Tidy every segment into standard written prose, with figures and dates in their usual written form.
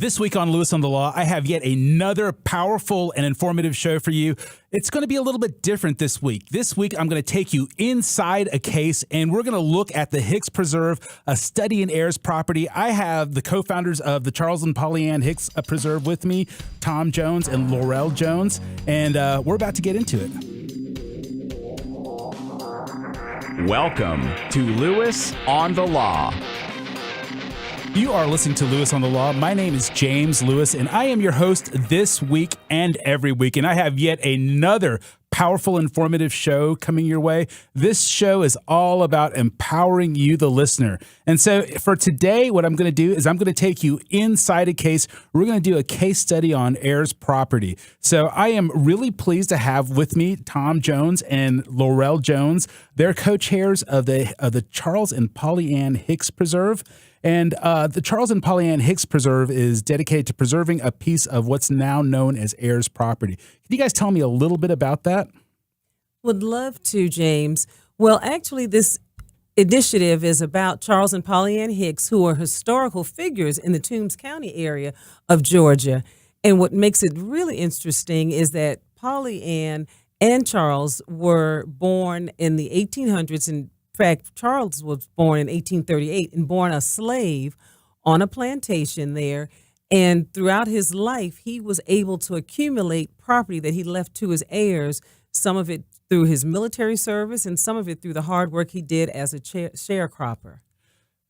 This week on Lewis on the Law, I have yet another powerful and informative show for you. It's going to be a little bit different this week. This week, I'm going to take you inside a case, and we're going to look at the Hicks Preserve, a study in heirs property. I have the co-founders of the Charles and Polly Ann Hicks Preserve with me, Tom Jones and Laurell Jones, and we're about to get into it. Welcome to Lewis on the Law. You are listening to Lewis on the Law. My name is James Lewis, and I am your host this week and every week. And I have yet another powerful, informative show coming your way. This show is all about empowering you, the listener. And so for today, what I'm going to do is I'm going to take you inside a case. We're going to do a case study on heirs property. So I am really pleased to have with me Tom Jones and Laurell Jones. They're co-chairs of the Charles and Polly Ann Hicks Preserve. And the Charles and Polly Ann Hicks Preserve is dedicated to preserving a piece of what's now known as heirs property. Can you guys tell me a little bit about that? Would love to, James. Well, actually, this initiative is about Charles and Polly Ann Hicks, who are historical figures in the Toombs County area of Georgia. And what makes it really interesting is that Polly Ann and Charles were born in the 1800s. In fact, Charles was born in 1838 and born a slave on a plantation there. And throughout his life, he was able to accumulate property that he left to his heirs, some of it through his military service and some of it through the hard work he did as a sharecropper.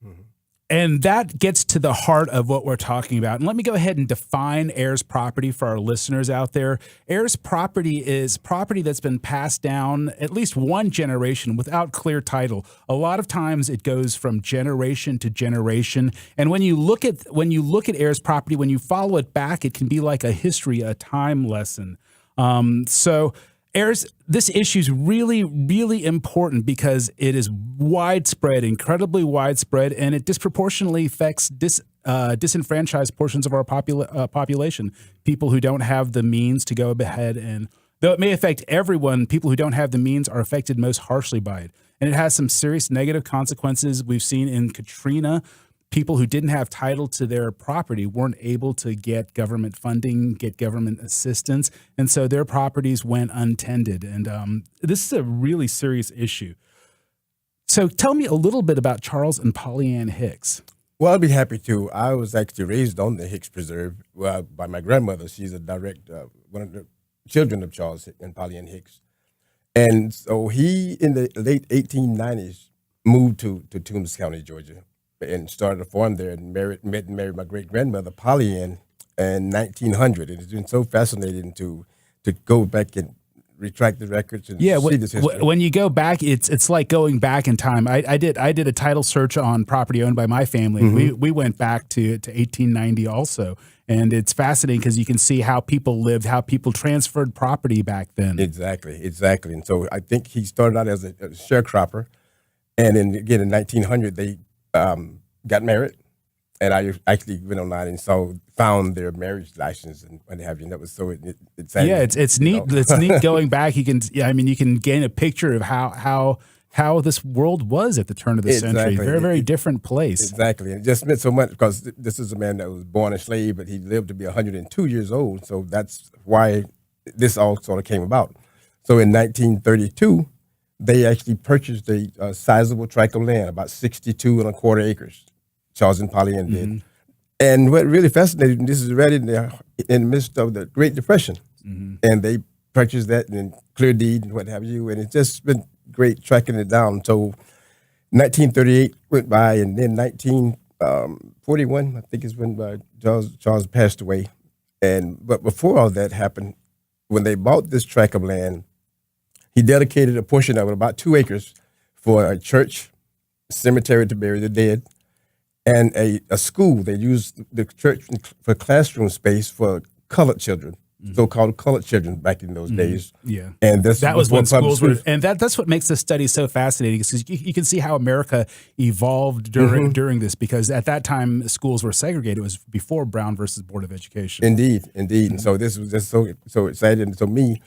Mm-hmm. And that gets to the heart of what we're talking about. And let me go ahead and define heirs property for our listeners out there. Heirs property is property that's been passed down at least one generation without clear title. A lot of times it goes from generation to generation. And when you look at heirs property, when you follow it back, it can be like a history, a time lesson. So heirs, this issue is really, really important because it is widespread, incredibly widespread, and it disproportionately affects disenfranchised portions of our population, people who don't have the means to go ahead and, though it may affect everyone, people who don't have the means are affected most harshly by it. And it has some serious negative consequences. We've seen in Katrina, people who didn't have title to their property weren't able to get government funding, get government assistance, and so their properties went untended. And this is a really serious issue. So tell me a little bit about Charles and Polly Ann Hicks. Well, I'd be happy to. I was actually raised on the Hicks Preserve by my grandmother. She's a direct one of the children of Charles and Polly Ann Hicks. And so he, in the late 1890s, moved to Toombs County, Georgia, and started a farm there and met and married my great-grandmother, Polly Ann, in 1900. And it's been so fascinating to go back and retract the records and see this history. When you go back, it's like going back in time. I did a title search on property owned by my family. Mm-hmm. We went back to 1890 also. And it's fascinating because you can see how people lived, how people transferred property back then. Exactly. And so I think he started out as a sharecropper. And then again, in 1900, they got married, and I actually went online and found their marriage license and what have you. And that was so exciting. Yeah, it's neat. It's neat going back. You can gain a picture of how this world was at the turn of the century. Very, very different place. Exactly, and it just meant so much because this is a man that was born a slave, but he lived to be 102 years old. So that's why this all sort of came about. So in 1932. They actually purchased a sizable tract of land, about 62.25 acres. Charles and Polly Ann did. Mm-hmm. And what really fascinated me, this is right in the midst of the Great Depression. Mm-hmm. And they purchased that and clear deed and what have you. And it's just been great tracking it down. So 1938 went by, and then 1941, I think is when Charles passed away. But before all that happened, when they bought this tract of land, he dedicated a portion of it, about 2 acres, for a church, cemetery to bury the dead, and a school. They used the church for classroom space for colored children, so-called colored children back in those days. Yeah, and that was when schools were, and that's what makes this study so fascinating. Because you can see how America evolved during this. Because at that time, schools were segregated. It was before Brown versus Board of Education. Indeed. Mm-hmm. And so this was just so exciting. So me.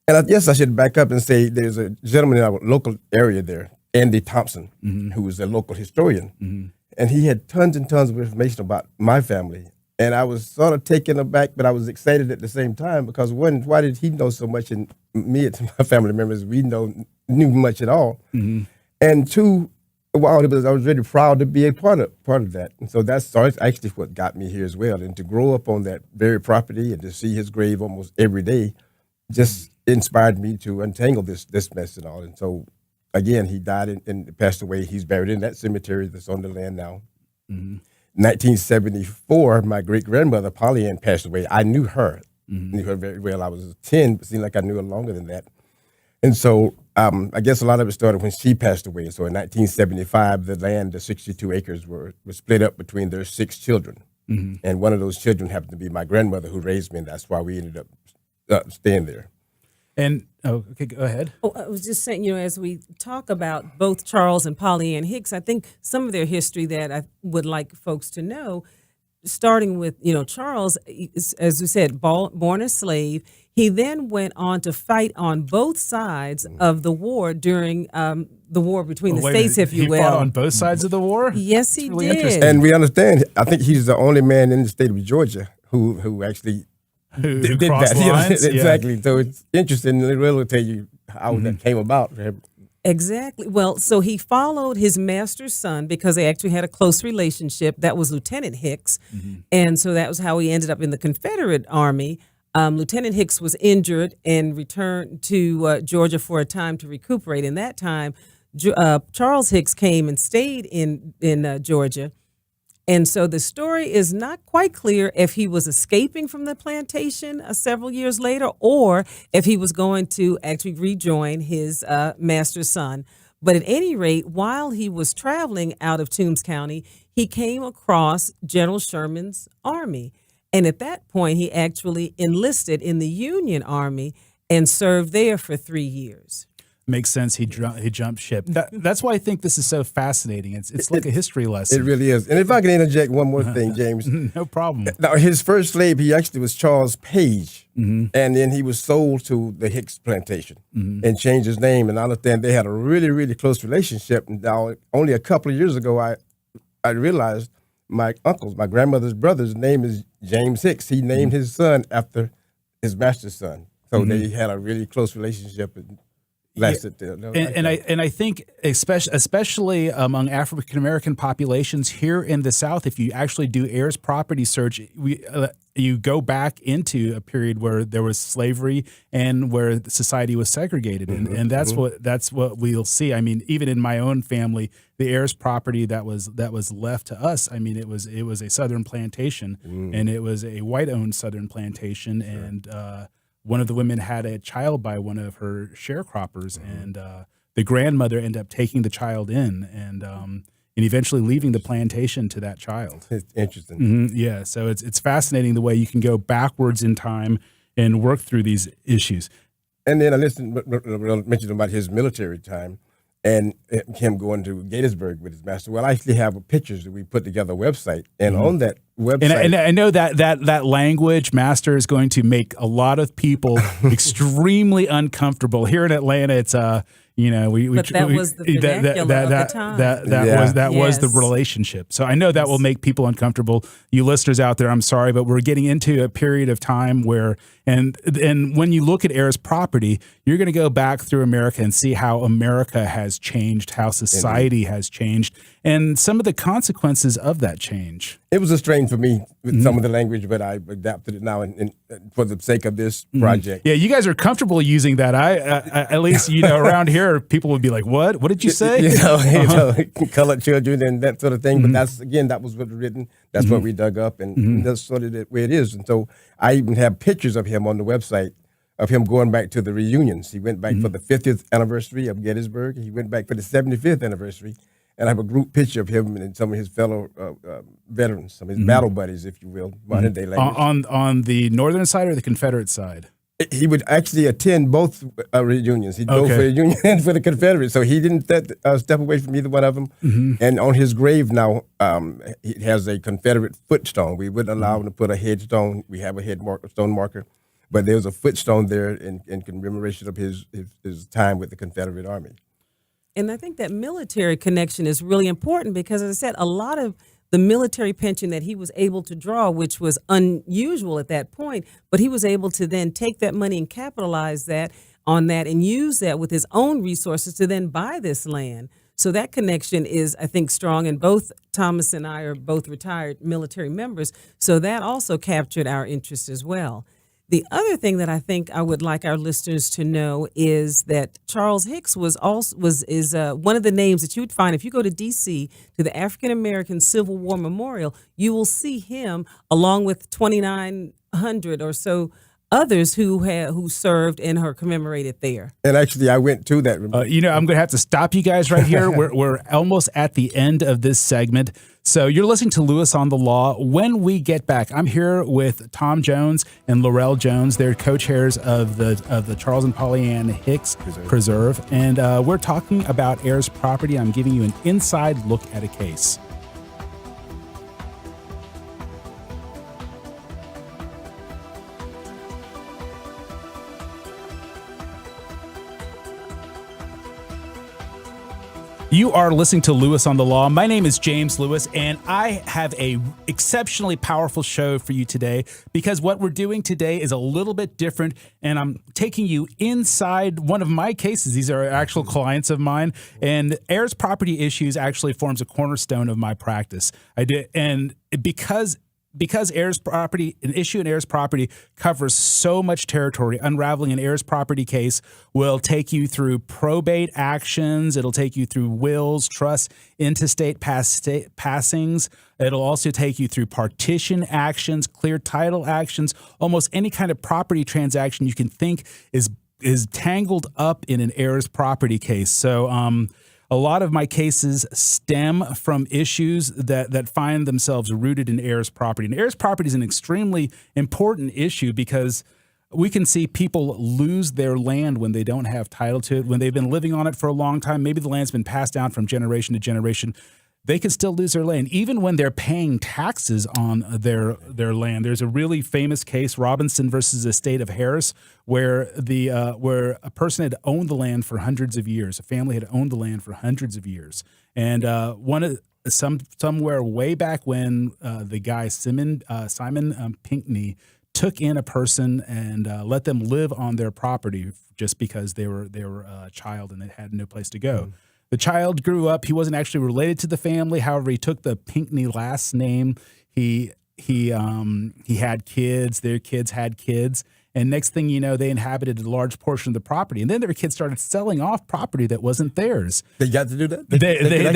And yes, I should back up and say there's a gentleman in our local area there, Andy Thompson, who was a local historian. Mm-hmm. And he had tons and tons of information about my family And I was sort of taken aback, but I was excited at the same time because one, why did he know so much, and me and my family members knew much at all, and two, wow, I was really proud to be a part of that, and so that's actually what got me here as well, and to grow up on that very property and to see his grave almost every day, just inspired me to untangle this mess and all, and so again, he died and passed away. He's buried in that cemetery that's on the land now. 1974, my great-grandmother, Polly Ann, passed away. I knew her, knew her very well. I was 10, but it seemed like I knew her longer than that. And so I guess a lot of it started when she passed away. So in 1975, the land, the 62 acres, were split up between their 6 children. And one of those children happened to be my grandmother who raised me, and that's why we ended up staying there. And okay, go ahead. Oh, I was just saying, as we talk about both Charles and Polly Ann Hicks, I think some of their history that I would like folks to know, starting with, Charles, as we said, born a slave. He then went on to fight on both sides of the war during the war between the states, if you will. He fought on both sides of the war? Yes, he really did. interesting. And we understand, I think he's the only man in the state of Georgia who actually did that. Lines? Exactly. Yeah. So it's interesting. It will tell you how that came about for him. Exactly. Well, so he followed his master's son because they actually had a close relationship. That was Lieutenant Hicks. And so that was how he ended up in the Confederate Army. Lieutenant Hicks was injured and returned to Georgia for a time to recuperate. In that time, Charles Hicks came and stayed in Georgia. And so the story is not quite clear if he was escaping from the plantation several years later or if he was going to actually rejoin his master's son. But at any rate, while he was traveling out of Toombs County, he came across General Sherman's army. And at that point, he actually enlisted in the Union Army and served there for 3 years. Makes sense. He jumped ship. That's why I think this is so fascinating. It's like a history lesson. It really is. And if I can interject one more thing, James. No problem. Now, his first slave, he actually was Charles Page. And then he was sold to the Hicks plantation and changed his name. And I understand they had a really, really close relationship. And now, only a couple of years ago, I realized my uncle's, my grandmother's brother's name is James Hicks. He named his son after his master's son. So they had a really close relationship. And I think especially among African American populations here in the South, if you actually do heirs property search, you go back into a period where there was slavery and where society was segregated, and that's what we'll see. I mean, even in my own family, the heirs property that was left to us, I mean, it was a Southern plantation, and it was a white owned Southern plantation, and one of the women had a child by one of her sharecroppers, and the grandmother ended up taking the child in and eventually leaving the plantation to that child. It's interesting. Yeah, so it's fascinating the way you can go backwards in time and work through these issues. And then I mentioned about his military time and him going to Gettysburg with his master. Well, I actually have pictures that we put together a website, and on that website, and I know that language, master, is going to make a lot of people extremely uncomfortable. Here in Atlanta, it's But that was the vernacular of the time. That was the relationship. So I know that will make people uncomfortable. You listeners out there, I'm sorry, but we're getting into a period of time where, and when you look at heirs property, you're going to go back through America and see how America has changed, how society has changed, and some of the consequences of that change. It was a strain for me with some of the language, but I adapted it now and for the sake of this project. Yeah, you guys are comfortable using that. I at least, around here, people would be like, what? What did you say? Colored children and that sort of thing. But that was what was written. That's what we dug up, and that's sort of the way it is. And so I even have pictures of him on the website of him going back to the reunions. He went back for the 50th anniversary of Gettysburg. He went back for the 75th anniversary. And I have a group picture of him and some of his fellow veterans, some of his battle buddies, if you will, modern day language. On the northern side or the Confederate side? He would actually attend both reunions. He'd go for the Union and for the Confederate. So he didn't step away from either one of them. And on his grave now, he has a Confederate footstone. We wouldn't allow him to put a headstone. We have a stone marker. But there's a footstone there in commemoration of his time with the Confederate Army. And I think that military connection is really important because, as I said, a lot of the military pension that he was able to draw, which was unusual at that point, but he was able to then take that money and capitalize that on that and use that with his own resources to then buy this land. So that connection is, I think, strong, and both Thomas and I are both retired military members, so that also captured our interest as well. The other thing that I think I would like our listeners to know is that Charles Hicks is one of the names that you would find if you go to D.C. to the African American Civil War Memorial. You will see him along with 2,900 or so others who served and are commemorated there. And actually, I went to that. I'm going to have to stop you guys right here. We're almost at the end of this segment. So you're listening to Lewis on the Law. When we get back, I'm here with Tom Jones and Laurell Jones. They're co-chairs of the Charles and Polly Ann Hicks Preserve. And we're talking about heirs property. I'm giving you an inside look at a case. You are listening to Lewis on the Law. My name is James Lewis, and I have a exceptionally powerful show for you today because what we're doing today is a little bit different, and I'm taking you inside one of my cases. These are actual clients of mine, and heirs property issues actually forms a cornerstone of my practice. And because heirs property, an issue in heirs property covers so much territory, unraveling an heirs property case will take you through probate actions. It'll take you through wills, trusts, intestate passings. It'll also take you through partition actions, clear title actions, almost any kind of property transaction you can think is tangled up in an heirs property case. So, a lot of my cases stem from issues that find themselves rooted in heirs property. And heirs property is an extremely important issue because we can see people lose their land when they don't have title to it, when they've been living on it for a long time. Maybe the land's been passed down from generation to generation. They can still lose their land, even when they're paying taxes on their land. There's a really famous case, Robinson versus the State of Harris, where a person had owned the land for hundreds of years. A family had owned the land for hundreds of years, and somewhere way back when the guy Simon Pinckney took in a person and let them live on their property just because they were a child and they had no place to go. Mm-hmm. The child grew up. He wasn't actually related to the family. However, he took the Pinckney last name. He had kids. Their kids had kids. And next thing you know, they inhabited a large portion of the property. And then their kids started selling off property that wasn't theirs. They got to do that? They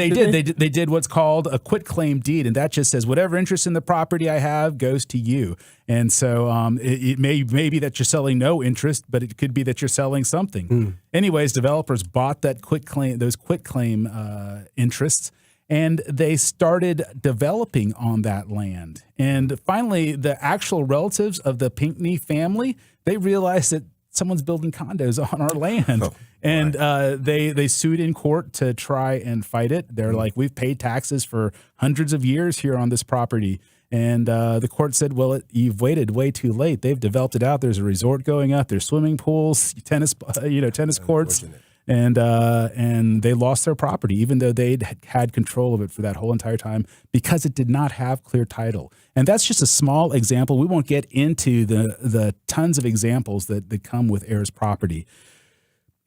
did. They did what's called a quitclaim deed. And that just says whatever interest in the property I have goes to you. And so it may be that you're selling no interest, but it could be that you're selling something. Anyways, developers bought those quitclaim interests, and they started developing on that land. And finally, the actual relatives of the Pinckney family, they realized that someone's building condos on our land. They sued in court to try and fight it. They're like, we've paid taxes for hundreds of years here on this property. And the court said, well, you've waited way too late. They've developed it out. There's a resort going up. There's swimming pools, tennis courts. And they lost their property, even though they'd had control of it for that whole entire time, because it did not have clear title. And that's just a small example. We won't get into the tons of examples that come with heirs property.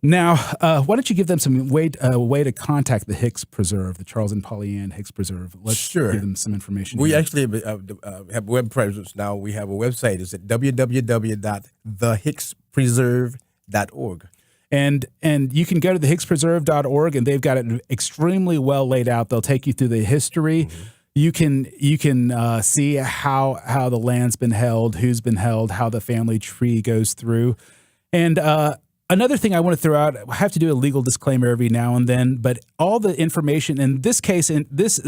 Now, why don't you give them some way to contact the Hicks Preserve, the Charles and Polly Ann Hicks Preserve? Let's give them some information. We actually have web presence now. We have a website. It's at www.thehickspreserve.org. And you can go to thehickspreserve.org, and they've got it extremely well laid out. They'll take you through the history. Mm-hmm. You can see how the land's been held, who's been held, how the family tree goes through. And another thing I want to throw out, I have to do a legal disclaimer every now and then, but all the information in this case, in this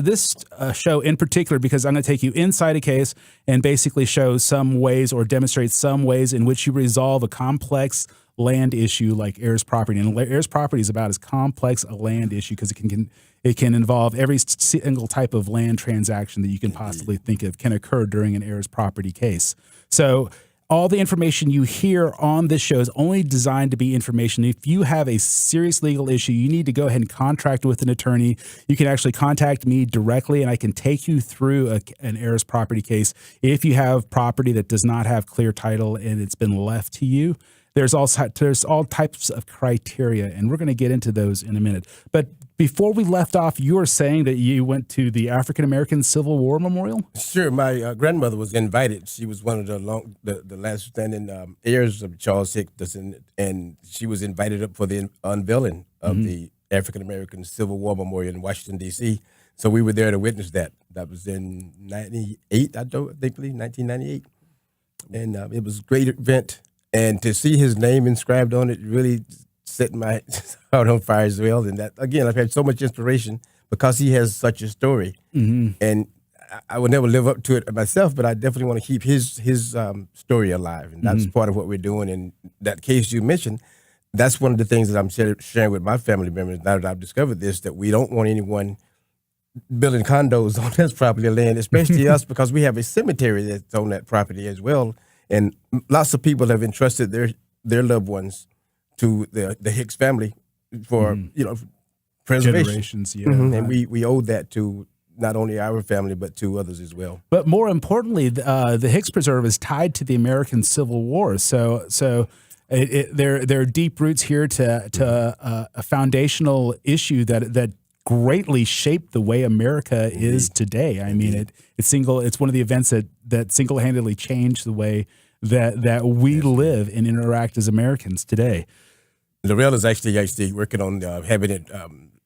show in particular, because I'm going to take you inside a case and basically show some ways or demonstrate some ways in which you resolve a complex land issue like heirs property. And heirs property is about as complex a land issue because it can involve every single type of land transaction that you can possibly think of can occur during an heirs property case. So all the information you hear on this show is only designed to be information. If you have a serious legal issue, you need to go ahead and contract with an attorney. You can actually contact me directly, and I can take you through an heirs property case. If you have property that does not have clear title and it's been left to you, there's all types of criteria, and we're going to get into those in a minute. But before we left off, you were saying that you went to the African American Civil War Memorial? Sure. My grandmother was invited. She was one of the last standing heirs of Charles Hicks, and she was invited up for the unveiling of the African American Civil War Memorial in Washington, D.C. So we were there to witness that. That was in 98, I think, 1998. And it was a great event. And to see his name inscribed on it really set my heart on fire as well. And that, again, I've had so much inspiration because he has such a story. And I would never live up to it myself, but I definitely want to keep his story alive. And that's part of what we're doing. And that case you mentioned, that's one of the things that I'm sharing with my family members now that I've discovered this, that we don't want anyone building condos on this property of land, especially us, because we have a cemetery that's on that property as well. And lots of people have entrusted their loved ones to the Hicks family for preservation. Generations, yeah. And we owe that to not only our family but to others as well. But more importantly, the Hicks Preserve is tied to the American Civil War. So there are deep roots here to a foundational issue that greatly shaped the way America is today. I mean, it's one of the events that single-handedly changed the way that we live and interact as Americans today. Laurell is actually working on having it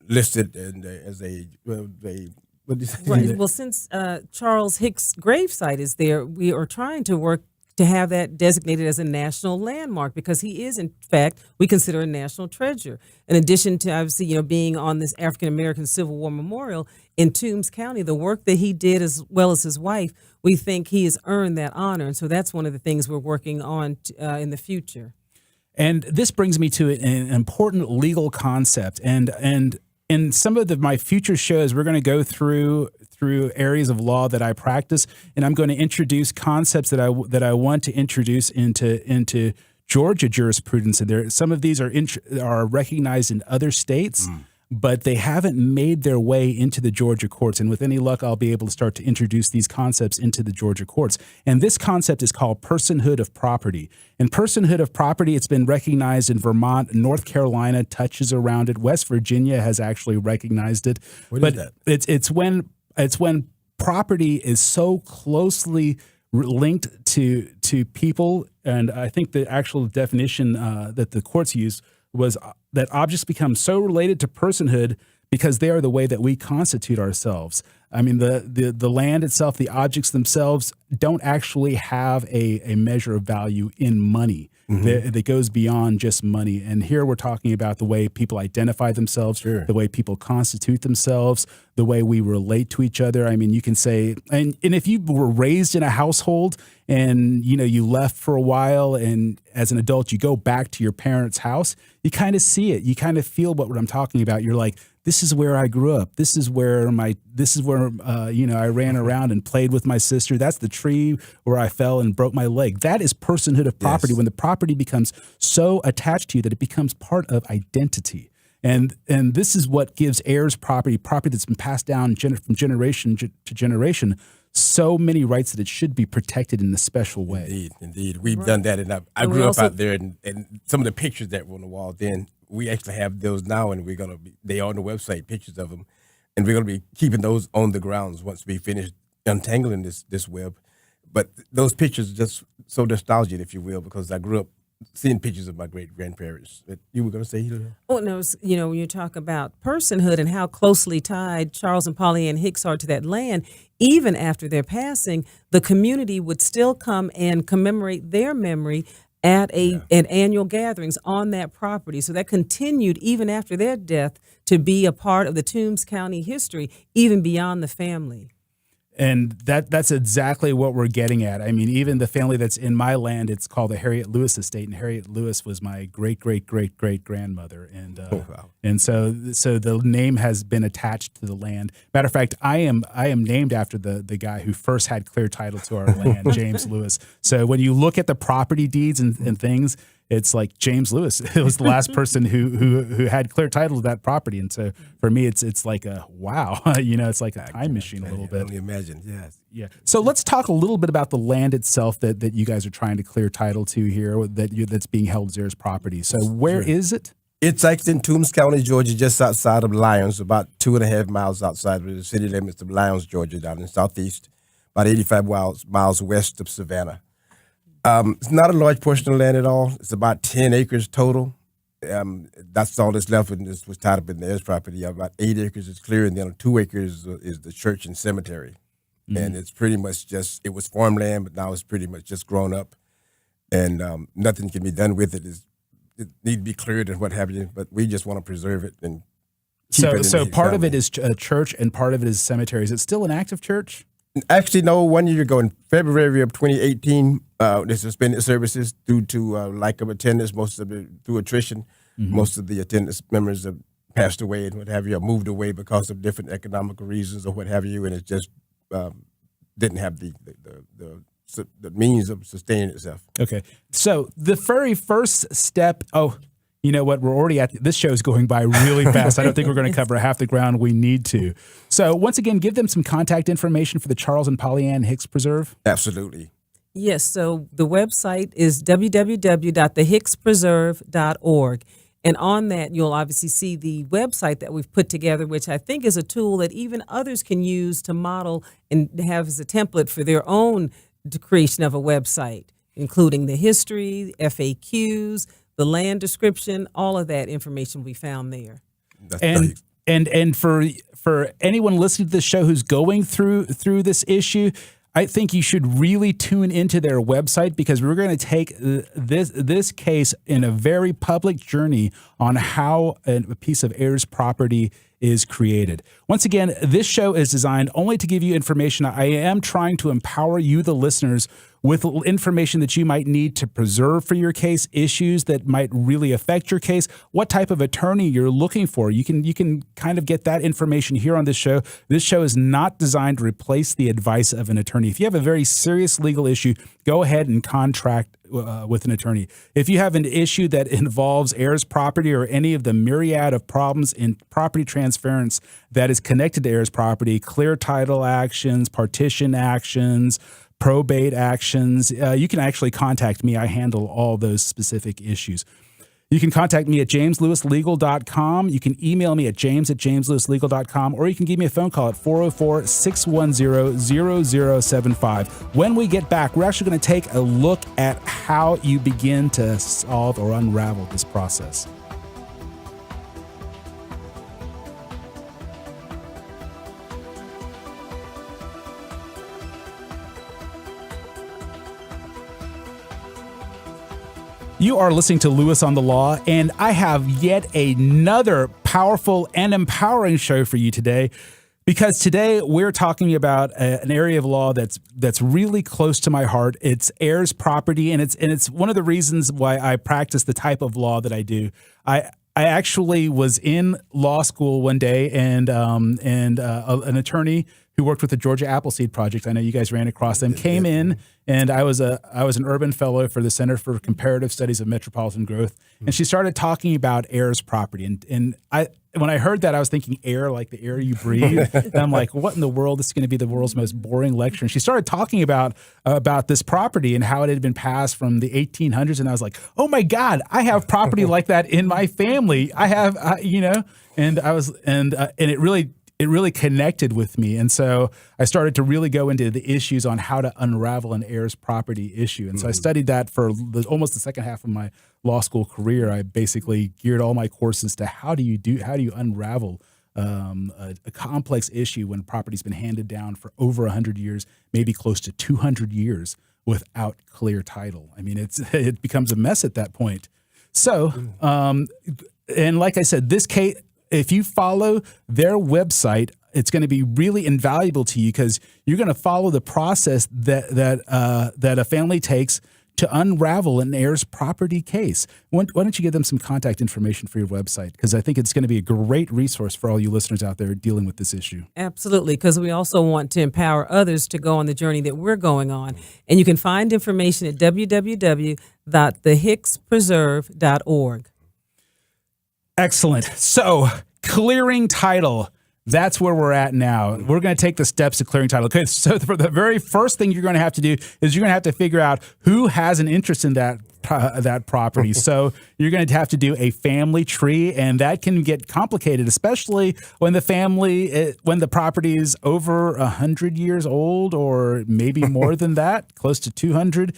listed as a what do you say? Right. Well, since Charles Hicks' gravesite is there, we are trying to work to have that designated as a national landmark because he is, in fact, we consider a national treasure. In addition to, obviously, being on this African American Civil War Memorial in Toombs County, the work that he did as well as his wife, we think he has earned that honor. And so that's one of the things we're working on in the future. And this brings me to an important legal concept. And in some of my future shows, we're going to go through areas of law that I practice, and I'm going to introduce concepts that I want to introduce into Georgia jurisprudence. And some of these are recognized in other states, but they haven't made their way into the Georgia courts. And with any luck, I'll be able to start to introduce these concepts into the Georgia courts. And this concept is called personhood of property. And personhood of property, it's been recognized in Vermont, North Carolina touches around it. West Virginia has actually recognized it. What but is that? It's when property is so closely linked to people. And I think the actual definition that the courts used was that objects become so related to personhood because they are the way that we constitute ourselves. I mean, the land itself, the objects themselves don't actually have a measure of value in money that goes beyond just money. And here we're talking about the way people identify themselves, the way people constitute themselves, the way we relate to each other. I mean, you can say, and if you were raised in a household and, you left for a while and as an adult, you go back to your parents' house, you kind of see it. You kind of feel what I'm talking about. You're like, this is where I grew up. This is where I ran around and played with my sister. That's the tree where I fell and broke my leg. That is personhood of property. Yes. When the property becomes so attached to you that it becomes part of identity. And this is what gives heirs property that's been passed down from generation to generation, so many rights that it should be protected in a special way. Indeed. We've done that. And I grew up out there, and some of the pictures that were on the wall then, we actually have those now, and they are on the website, pictures of them. And we're going to be keeping those on the grounds once we finish untangling this web. But those pictures are just so nostalgic, if you will, because I grew up seeing pictures of my great-grandparents. You were going to say, Hilda? Oh, no, when you talk about personhood and how closely tied Charles and Polly Ann Hicks are to that land, even after their passing, the community would still come and commemorate their memory at annual gatherings on that property. So that continued even after their death to be a part of the Toombs County history, even beyond the family. And that's exactly what we're getting at. I mean, even the family that's in my land, it's called the Harriet Lewis estate, and Harriet Lewis was my great grandmother, and wow. and so the name has been attached to the land. Matter of fact, I am named after the guy who first had clear title to our land, James Lewis. So when you look at the property deeds and things, it's like James Lewis. It was the last person who had clear title to that property, and so for me, it's like a wow, it's like a time machine a little bit. Only imagine, yes. Yeah. So let's talk a little bit about the land itself that you guys are trying to clear title to here, that's being held as heirs property. So where is it? It's actually in Toombs County, Georgia, just outside of Lyons, about 2.5 miles outside of the city limits of Lyons, Georgia, down in the southeast, about 85 miles west of Savannah. It's not a large portion of land at all. It's about 10 acres total. That's all that's left, and this was tied up in the heirs property. About 8 acres is clear, and then 2 acres is the church and cemetery. Mm-hmm. And it's pretty much it was farmland, but now it's pretty much just grown up, and nothing can be done with it. It needs to be cleared and what have you, but we just want to preserve it and keep it. So part of it is a church and part of it is cemetery. Is it still an active church? Actually, no. 1 year ago, in February of 2018, they suspended services due to lack of attendance, most of it through attrition. Mm-hmm. Most of the attendance members have passed away and what have you, or moved away because of different economical reasons or what have you, and it just didn't have the means of sustaining itself. Okay. So the very first step, you know what? We're already this show is going by really fast. I don't think we're going to cover half the ground we need to. So once again, give them some contact information for the Charles and Polly Ann Hicks Preserve. Absolutely. Yes. So the website is www.thehickspreserve.org. And on that, you'll obviously see the website that we've put together, which I think is a tool that even others can use to model and have as a template for their own creation of a website, including the history, FAQs, the land description, all of that information we found there. And for anyone listening to this show who's going through this issue, I think you should really tune into their website, because we're going to take this case in a very public journey on how a piece of heirs property is created. Once again, this show is designed only to give you information. I am trying to empower you, the listeners, with information that you might need to preserve for your case, issues that might really affect your case, what type of attorney you're looking for. You can kind of get that information here on this show. This show is not designed to replace the advice of an attorney. If you have a very serious legal issue, go ahead and contract with an attorney. If you have an issue that involves heirs property or any of the myriad of problems in property transference that is connected to heirs property, clear title actions, partition actions, probate actions, you can actually contact me. I handle all those specific issues. You can contact me at jameslewislegal.com. You can email me at james@jameslewislegal.com, or you can give me a phone call at 404-610-0075. When we get back, we're actually going to take a look at how you begin to solve or unravel this process. You are listening to Lewis on the Law, and I have yet another powerful and empowering show for you today, because today we're talking about an area of law that's really close to my heart. It's heirs property, and it's one of the reasons why I practice the type of law that I do. I actually was in law school one day, and an attorney who worked with the Georgia Appleseed Project, I know you guys ran across them, came in, and I was an urban fellow for the Center for Comparative Studies of Metropolitan Growth, and she started talking about heirs property, and when I heard that, I was thinking air, like the air you breathe, and I'm like, what in the world? This is going to be the world's most boring lecture. And she started talking about this property and how it had been passed from the 1800s, and I was like, oh my God, I have property like that in my family. I have, and it really connected with me. And so I started to really go into the issues on how to unravel an heirs property issue. And so I studied that for almost the second half of my law school career. I basically geared all my courses to how do you unravel a complex issue when property's been handed down for over 100 years, maybe close to 200 years without clear title. I mean, it becomes a mess at that point. So, and like I said, this case, if you follow their website, it's going to be really invaluable to you because you're going to follow the process that a family takes to unravel an heirs property case. Why don't you give them some contact information for your website? Because I think it's going to be a great resource for all you listeners out there dealing with this issue. Absolutely, because we also want to empower others to go on the journey that we're going on. And you can find information at www.thehickspreserve.org. Excellent. So, clearing title. That's where we're at now. We're going to take the steps to clearing title. Okay, so for the very first thing you're going to have to do is you're going to have to figure out who has an interest in that property. So you're going to have to do a family tree, and that can get complicated, especially when the property is over 100 years old, or maybe more than that, close to 200.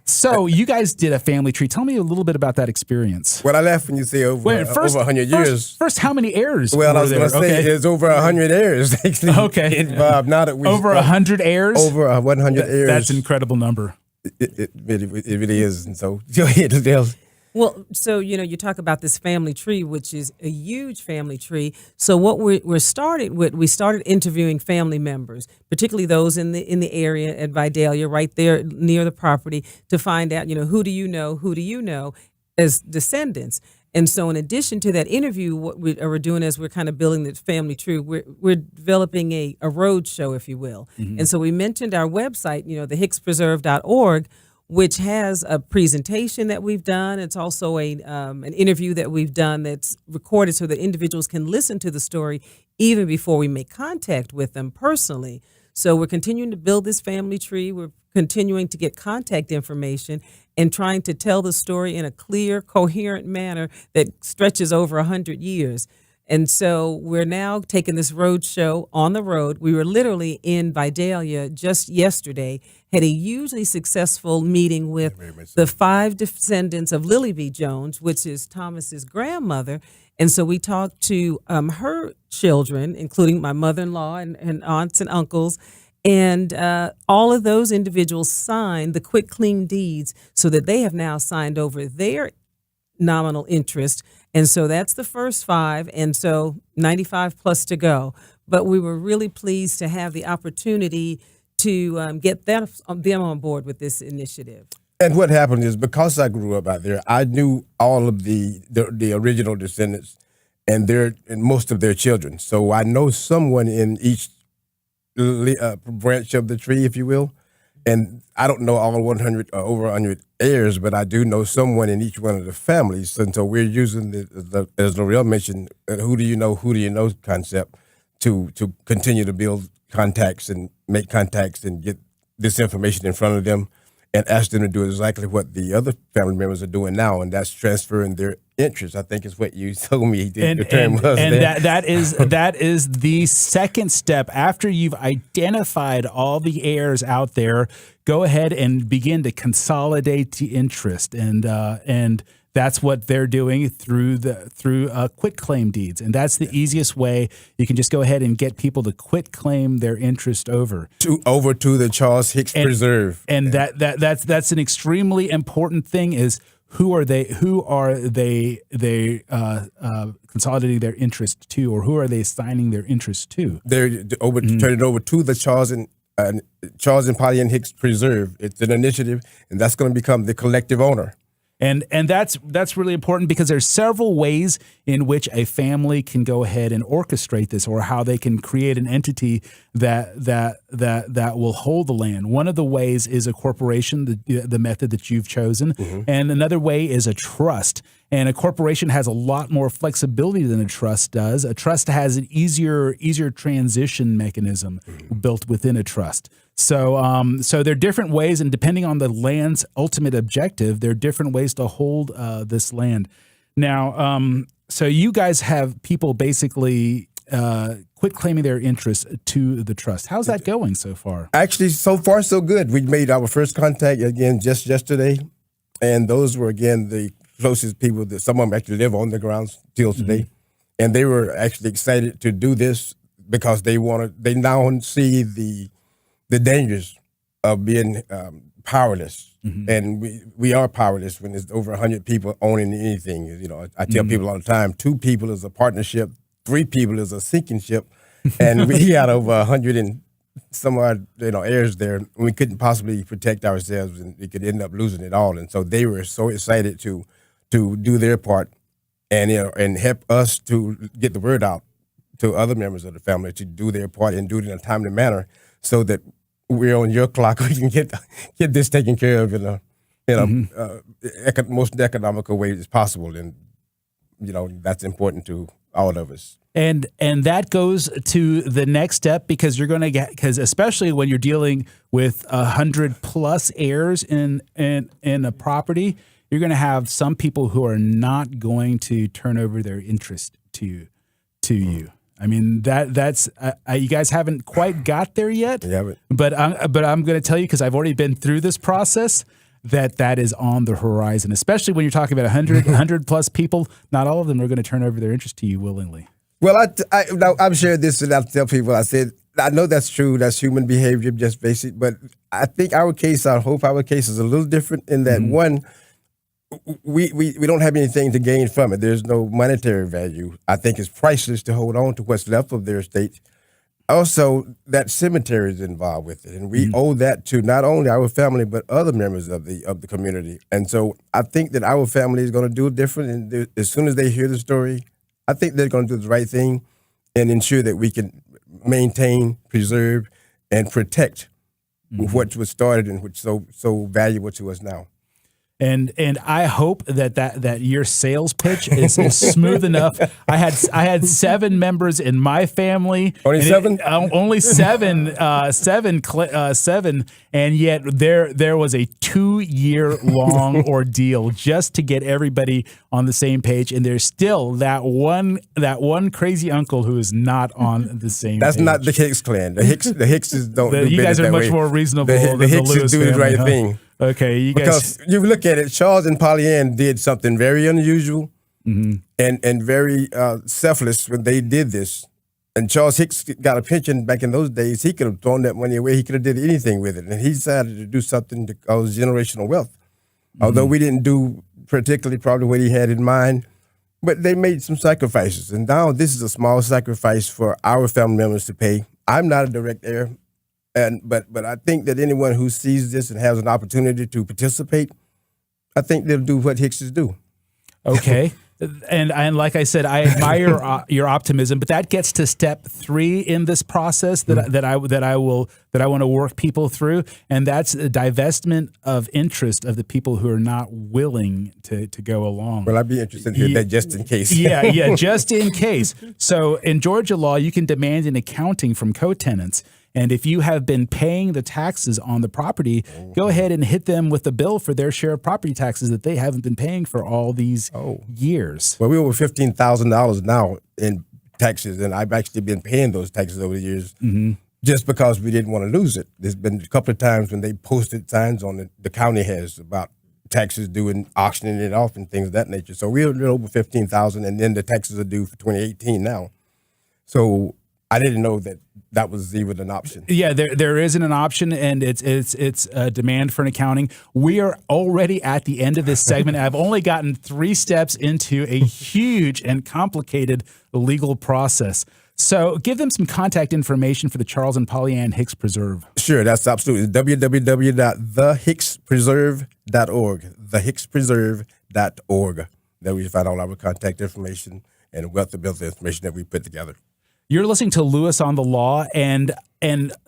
So you guys did a family tree. Tell me a little bit about that experience. Well, I laugh when you say over 100 years. First, how many heirs? Well, I was going to say it's over 100 heirs. Actually, okay. Now that we over 100 heirs. Over 100 heirs. That's an incredible number. It really is. And so go ahead, Dale. Well, so, you talk about this family tree, which is a huge family tree. So what we started interviewing family members, particularly those in the area at Vidalia, right there near the property, to find out, who do you know as descendants. And so in addition to that interview, what we're doing as we're kind of building the family tree, we're developing a road show, if you will. Mm-hmm. And so we mentioned our website, the hickspreserve.org, which has a presentation that we've done. It's also an interview that we've done that's recorded so that individuals can listen to the story even before we make contact with them personally. So we're continuing to build this family tree. We're continuing to get contact information and trying to tell the story in a clear, coherent manner that stretches over 100 years. And so we're now taking this road show on the road. We were literally in Vidalia just yesterday, had a hugely successful meeting with the 5 descendants of Lily B. Jones, which is Thomas's grandmother. And so we talked to her children, including my mother-in-law and aunts and uncles. And all of those individuals signed the quitclaim deeds so that they have now signed over their nominal interest. And so that's the first 5, and so 95 plus to go. But we were really pleased to have the opportunity to get them on board with this initiative. And what happened is, because I grew up out there, I knew all of the original descendants and most of their children. So I know someone in each branch of the tree, if you will. And I don't know all 100 or over 100 heirs, but I do know someone in each one of the families. And so we're using as Laurell mentioned, who do you know concept to continue to build contacts and make contacts and get this information in front of them and ask them to do exactly what the other family members are doing now, and that's transferring their interest. I think is what you told me the term was. And that is the second step. After you've identified all the heirs out there, go ahead and begin to consolidate the interest, and that's what they're doing through quitclaim deeds, and that's the easiest way. You can just go ahead and get people to quitclaim their interest over to the Charles Hicks Preserve, and that's an extremely important thing. Is who are they consolidating their interest to, or who are they assigning their interest to? They're turning it over to the Charles and Polly and Hicks Preserve. It's an initiative, and that's going to become the collective owner. And that's really important, because there's several ways in which a family can go ahead and orchestrate this, or how they can create an entity that will hold the land. One of the ways is a corporation, the method that you've chosen, and another way is a trust. And a corporation has a lot more flexibility than a trust does. A trust has an easier transition mechanism built within a trust. So there are different ways, and depending on the land's ultimate objective, there are different ways to hold this land. Now, so you guys have people basically quit claiming their interest to the trust. How's that going so far? Actually, so far so good. We made our first contact again just yesterday, and those were again the closest people that some of them actually live on the ground still today, and they were actually excited to do this because they now see the dangers of being powerless, and we are powerless when there's over 100 people owning anything. I tell people all the time, 2 people is a partnership, 3 people is a sinking ship, and we had over 100 and some odd, heirs there. We couldn't possibly protect ourselves, and we could end up losing it all. And so they were so excited to do their part, and and help us to get the word out to other members of the family to do their part and do it in a timely manner, so that we're on your clock. We can get this taken care of in a most economical way as possible, and that's important to all of us. And that goes to the next step, because you're going to because especially when you're dealing with 100+ heirs in a property, you're going to have some people who are not going to turn over their interest to you. I mean, that's you guys haven't quite got there yet. We haven't. But I'm going to tell you, because I've already been through this process, that is on the horizon. Especially when you're talking about 100+ people, not all of them are going to turn over their interest to you willingly. Well, I've shared this, and I tell people, I said, I know that's true. That's human behavior, just basic. But I think I hope our case is a little different in that, one, we don't have anything to gain from it. There's no monetary value. I think it's priceless to hold on to what's left of their estate. Also, that cemetery is involved with it, and we owe that to not only our family but other members of the community. And so I think that our family is going to do it different. And as soon as they hear the story, I think they're going to do the right thing and ensure that we can maintain, preserve, and protect what was started and which so valuable to us now. And I hope that your sales pitch is smooth enough. I had 7 members in my family. Only 7? Only 7, 7, and yet there was a 2-year-long ordeal just to get everybody on the same page. And there's still that one crazy uncle who is not on the same. That's page. Not the Hicks clan. The Hickses don't. Do you guys are much way. more reasonable. The than the Hickses Lewis do family, the right huh? thing. Okay, you Because guys. you look at it, Charles and Polly Ann did something very unusual and very selfless when they did this. And Charles Hicks got a pension back in those days. He could have thrown that money away. He could have did anything with it. And he decided to do something to cause generational wealth. Although we didn't do particularly probably what he had in mind, but they made some sacrifices. And now this is a small sacrifice for our family members to pay. I'm not a direct heir. But I think that anyone who sees this and has an opportunity to participate, I think they'll do what Hickses do. Okay. And like I said, I admire your optimism, but that gets to step 3 in this process that I want to work people through, and that's a divestment of interest of the people who are not willing to go along. Well, I'd be interested to hear that just in case. Yeah, just in case. So in Georgia law, you can demand an accounting from co-tenants. And if you have been paying the taxes on the property, go ahead and hit them with the bill for their share of property taxes that they haven't been paying for all these years. Well, we're over $15,000 now in taxes, and I've actually been paying those taxes over the years just because we didn't want to lose it. There's been a couple of times when they posted signs on it, the county has, about taxes due and auctioning it off and things of that nature. So we're over $15,000, and then the taxes are due for 2018 now. So I didn't know that was even an option. Yeah, there isn't an option, and it's a demand for an accounting. We are already at the end of this segment. I've only gotten 3 steps into a huge and complicated legal process. So give them some contact information for the Charles and Polly Ann Hicks Preserve. Sure, that's absolutely www.thehickspreserve.org. Thehickspreserve.org. There we find all our contact information and wealth of information that we put together. You're listening to Lewis on the Law, and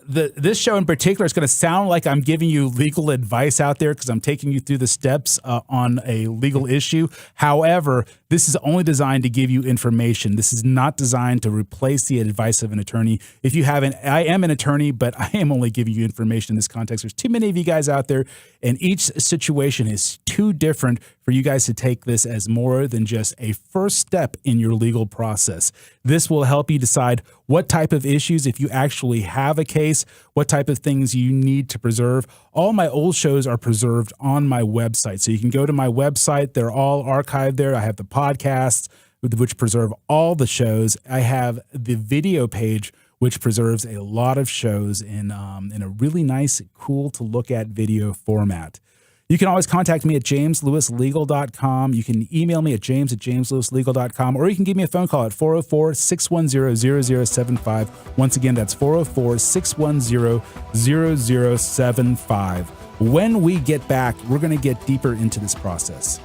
this show in particular is going to sound like I'm giving you legal advice out there because I'm taking you through the steps on a legal issue. However, this is only designed to give you information. This is not designed to replace the advice of an attorney. If you haven't, I am an attorney, but I am only giving you information in this context. There's too many of you guys out there, and each situation is too different for you guys to take this as more than just a first step in your legal process. This will help you decide what type of issues, if you actually have a case, what type of things you need to preserve. All my old shows are preserved on my website. So you can go to my website. They're all archived there. I have the podcasts, which preserve all the shows. I have the video page, which preserves a lot of shows in a really nice, cool to look at video format. You can always contact me at jameslewislegal.com. You can email me at james@jameslewislegal.com, or you can give me a phone call at 404-610-0075. Once again, that's 404-610-0075. When we get back, we're going to get deeper into this process.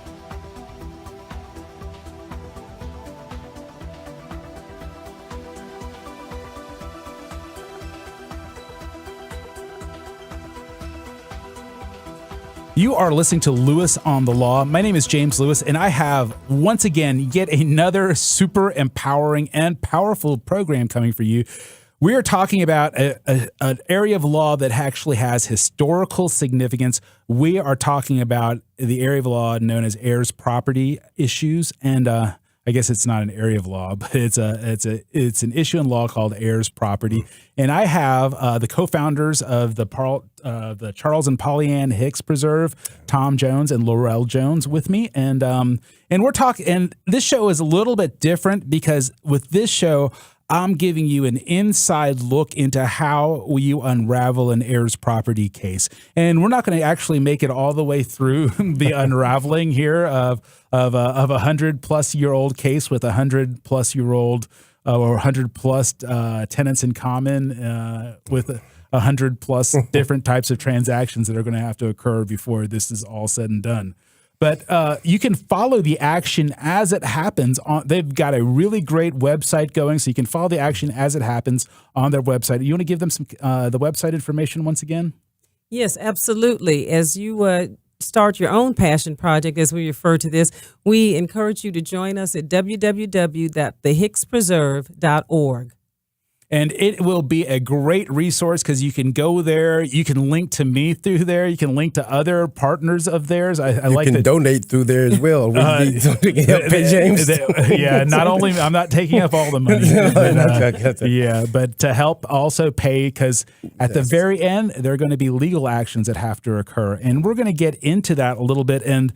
You are listening to Lewis on the Law. My name is James Lewis, and I have, once again, yet another super empowering and powerful program coming for you. We are talking about an area of law that actually has historical significance. We are talking about the area of law known as heirs property issues, and I guess it's not an area of law, but it's an issue in law called heirs property. And I have the co-founders of the Charles and Polly Hicks Preserve, Tom Jones and Laurell Jones, with me, and we're talking. And this show is a little bit different because with this show, I'm giving you an inside look into how you unravel an heirs property case. And we're not going to actually make it all the way through the unraveling here of a 100-plus-year-old case with 100-plus-year-old or 100-plus tenants in common with 100-plus different types of transactions that are going to have to occur before this is all said and done. But you can follow the action as it happens. They've got a really great website going, so you can follow the action as it happens on their website. You want to give them some the website information once again? Yes, absolutely. As you start your own passion project, as we refer to this, we encourage you to join us at www.thehickspreserve.org. And it will be a great resource because you can go there. You can link to me through there. You can link to other partners of theirs. I like to donate through there as well. We need something to help pay James. Yeah, not only I'm not taking up all the money, but to help also pay because at the very end there are going to be legal actions that have to occur, and we're going to get into that a little bit. And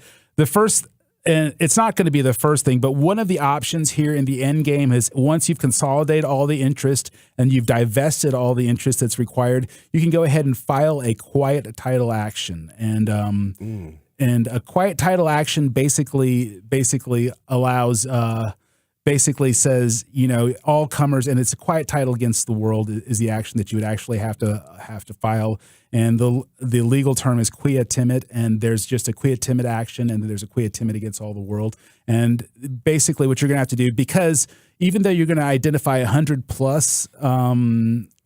it's not going to be the first thing, but one of the options here in the end game is once you've consolidated all the interest and you've divested all the interest that's required, you can go ahead and file a quiet title action. And a quiet title action basically allows basically says, all comers, and it's a quiet title against the world is the action that you would actually have to file. And the legal term is quia timid, and there's just a quia timid action, and there's a quia timid against all the world. And basically what you're going to have to do, because even though you're going to identify 100-plus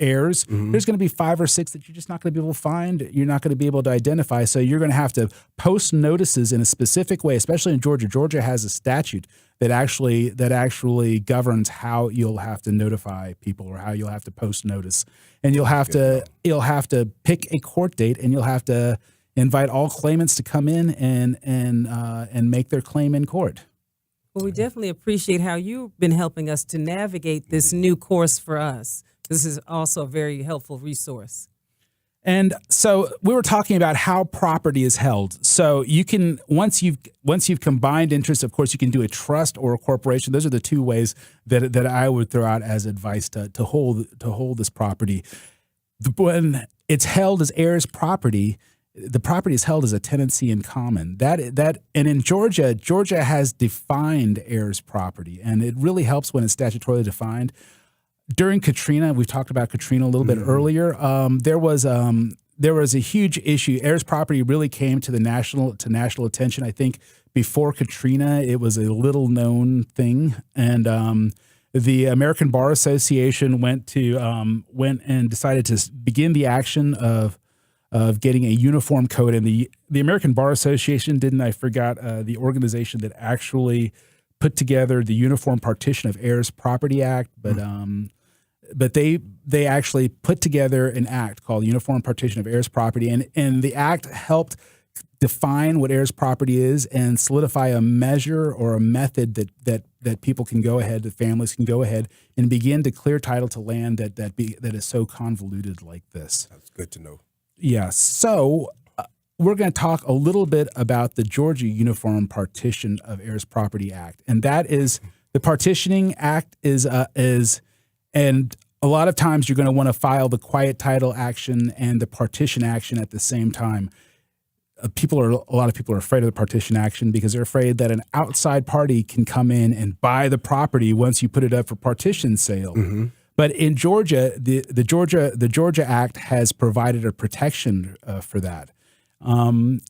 heirs, there's going to be 5 or 6 that you're just not going to be able to find. You're not going to be able to identify. So you're going to have to post notices in a specific way, especially in Georgia. Georgia has a statute that actually governs how you'll have to notify people or how you'll have to post notice. And you'll have to pick a court date, and you'll have to invite all claimants to come in and make their claim in court. Well, we definitely appreciate how you've been helping us to navigate this new course for us. This is also a very helpful resource. And so we were talking about how property is held. So you can once you've combined interest, of course, you can do a trust or a corporation. Those are the two ways that I would throw out as advice to hold this property. When it's held as heirs property, the property is held as a tenancy in common. And in Georgia has defined heirs property, and it really helps when it's statutorily defined. During Katrina, we've talked about Katrina a little bit earlier. There was a huge issue. Heirs property really came to national attention. I think before Katrina, it was a little known thing, and the American Bar Association went and decided to begin the action of getting a uniform code. And the American Bar Association the organization that actually put together the Uniform Partition of Heirs Property Act, but they actually put together an act called Uniform Partition of Heirs Property, and the act helped define what heirs property is and solidify a measure or a method that people can go ahead, that families can go ahead and begin to clear title to land that is so convoluted like this. That's good to know. Yeah. So we're going to talk a little bit about the Georgia Uniform Partition of Heirs Property Act, and that is the Partitioning Act and a lot of times you're going to want to file the quiet title action and the partition action at the same time. a lot of people are afraid of the partition action because they're afraid that an outside party can come in and buy the property once you put it up for partition sale. But in Georgia, the Georgia Act has provided a protection for that.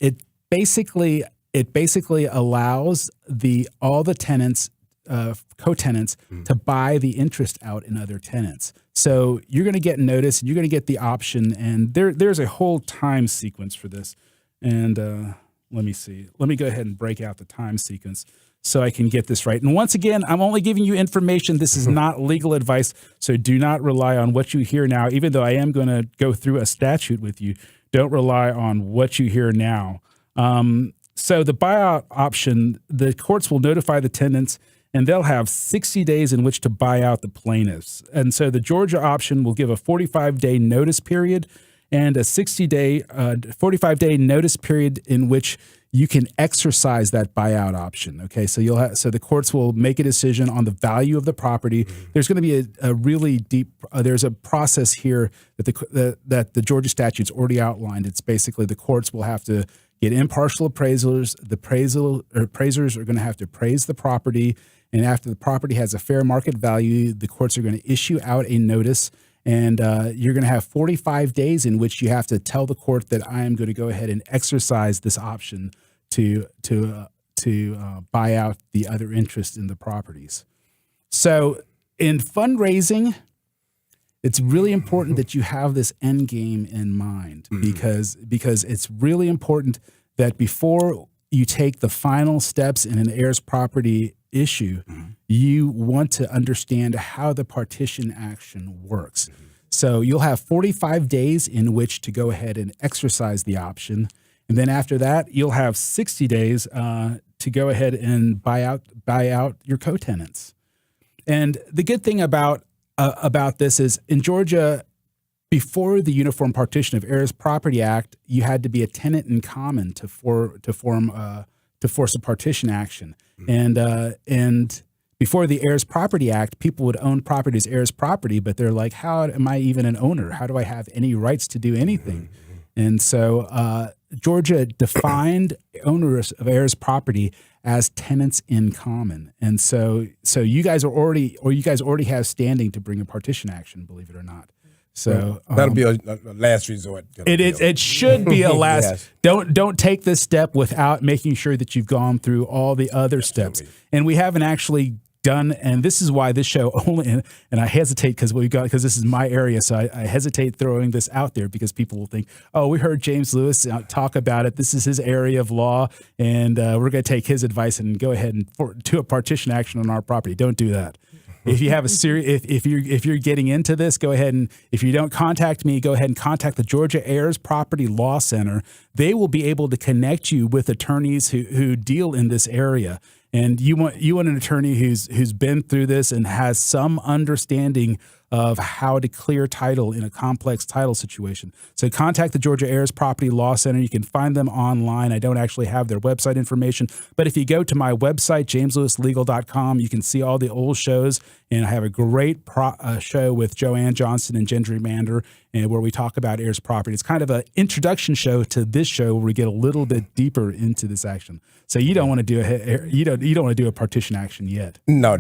It basically allows all the tenants, co-tenants, to buy the interest out in other tenants. So you're going to get notice, and you're going to get the option, and there's a whole time sequence for this. And let me see. Let me go ahead and break out the time sequence so I can get this right. And once again, I'm only giving you information. This is not legal advice, so do not rely on what you hear now, even though I am going to go through a statute with you. Don't rely on what you hear now. So the buyout option, the courts will notify the tenants, and they'll have 60 days in which to buy out the plaintiffs. And so the Georgia option will give a 45-day notice period and a 45-day notice period in which you can exercise that buyout option. Okay, so so the courts will make a decision on the value of the property. There's going to be a really deep. There's a process here that the Georgia statute's already outlined. It's basically the courts will have to get impartial appraisers. The appraisers are going to have to appraise the property, and after the property has a fair market value, the courts are going to issue out a notice. And you're going to have 45 days in which you have to tell the court that I am going to go ahead and exercise this option to buy out the other interest in the properties. So in fundraising, it's really important that you have this end game in mind because it's really important that before you take the final steps in an heirs property issue, you want to understand how the partition action works. So you'll have 45 days in which to go ahead and exercise the option. And then after that, you'll have 60 days to go ahead and buy out your co-tenants. And the good thing about this is in Georgia, before the Uniform Partition of Heirs Property Act, you had to be a tenant in common to force a partition action. And before the Heirs Property Act, people would own property as heirs property, but they're like, how am I even an owner? How do I have any rights to do anything? And so Georgia defined owners of heirs property as tenants in common. And so you guys already have standing to bring a partition action, believe it or not. So that'll be a last resort. It should be a last. Yes. Don't take this step without making sure that you've gone through all the other steps. And we haven't actually done, and this is why this show only, and I hesitate because this is my area, so I hesitate throwing this out there because people will think, oh, we heard James Lewis talk about it. This is his area of law, and we're going to take his advice and go ahead and do a partition action on our property. Don't do that. If you have if you're getting into this, go ahead and if you don't contact me, go ahead and contact the Georgia Heirs Property Law Center. They will be able to connect you with attorneys who deal in this area. And you want an attorney who's been through this and has some understanding of how to clear title in a complex title situation. So contact the Georgia Heirs Property Law Center. You can find them online. I don't actually have their website information, but if you go to my website, jameslewislegal.com, you can see all the old shows, and I have a great show with Joanne Johnson and Gendry Mander, and where we talk about heirs property. It's kind of an introduction show to this show where we get a little bit deeper into this action. So you don't want to do a partition action yet. No,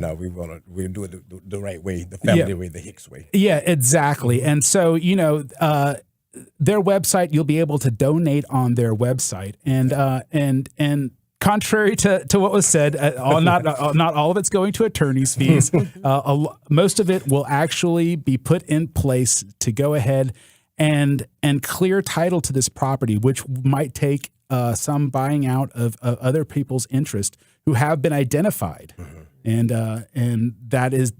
we do it the right way, the family way, the Hicks way. Yeah, exactly. And so their website, you'll be able to donate on their website, and contrary to what was said, not all of it's going to attorney's fees. Most of it will actually be put in place to go ahead and clear title to this property, which might take some buying out of other people's interest who have been identified, and that is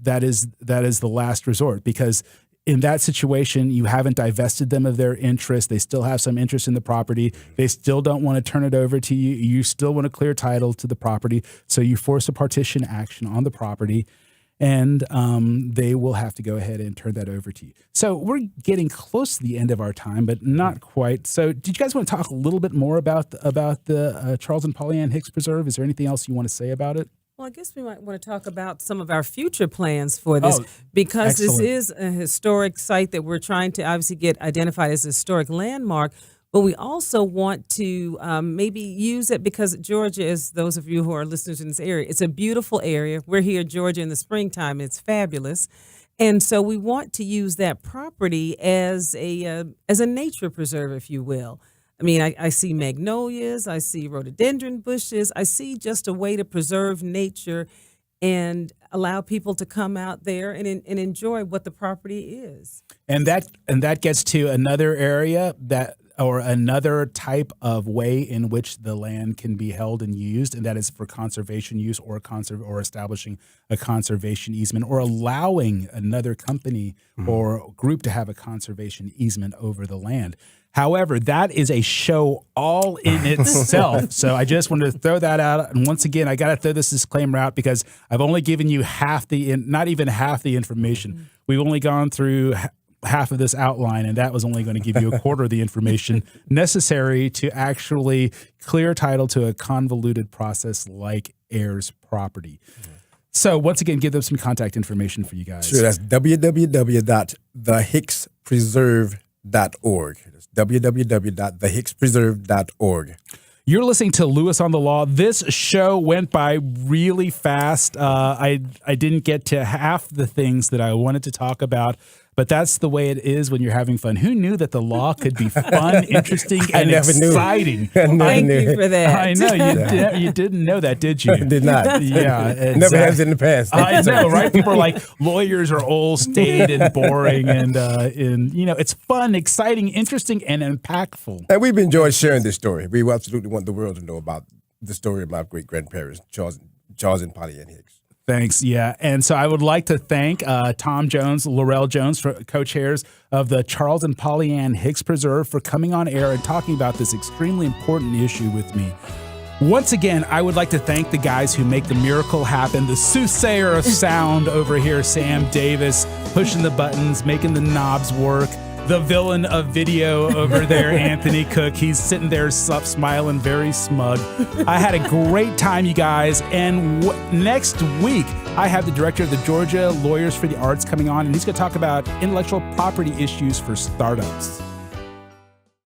the last resort, because in that situation, you haven't divested them of their interest. They still have some interest in the property. They still don't want to turn it over to you. You still want to clear title to the property. So you force a partition action on the property, and they will have to go ahead and turn that over to you. So we're getting close to the end of our time, but not quite. So did you guys want to talk a little bit more about the Charles and Polly Ann Hicks Preserve? Is there anything else you want to say about it? Well, I guess we might want to talk about some of our future plans for this, because excellent. this is a historic site that we're trying to obviously get identified as a historic landmark. but we also want to maybe use it because Georgia, as those of you who are listeners in this area, it's a beautiful area. We're here in Georgia in the springtime. It's fabulous. And so we want to use that property as a nature preserve, if you will. I mean, I see magnolias, I see rhododendron bushes, I see just a way to preserve nature and allow people to come out there and enjoy what the property is. And that gets to another area or another type of way in which the land can be held and used, and that is for conservation use or establishing a conservation easement or allowing another company or group to have a conservation easement over the land. However, that is a show all in itself. So I just wanted to throw that out. And once again, I got to throw this disclaimer out because I've only given you not even half the information. We've only gone through half of this outline, and that was only going to give you a quarter of the information necessary to actually clear title to a convoluted process like heirs property. So once again, give them some contact information for you guys. Sure, that's www.thehickspreserve.org. That's www.thehickspreserve.org. You're listening to Lewis on the Law. This show went by really fast. I didn't get to half the things that I wanted to talk about, but that's the way it is when you're having fun. Who knew that the law could be fun, interesting, and exciting? Thank you for that. I know. You didn't know that, did you? I did not. Yeah. Exactly. Never has in the past. I know, right? People are like, lawyers are old, staid, and boring, and it's fun, exciting, interesting, and impactful. And we've enjoyed sharing this story. We absolutely want the world to know about the story of my great-grandparents, Charles and Polly Ann Hicks. Thanks. Yeah. And so I would like to thank Tom Jones, Laurell Jones, co-chairs of the Charles and Polly Ann Hicks Preserve, for coming on air and talking about this extremely important issue with me. Once again, I would like to thank the guys who make the miracle happen, the soothsayer of sound over here, Sam Davis, pushing the buttons, making the knobs work. The villain of video over there, Anthony Cook. He's sitting there smiling, very smug. I had a great time, you guys. And next week, I have the director of the Georgia Lawyers for the Arts coming on, and he's going to talk about intellectual property issues for startups.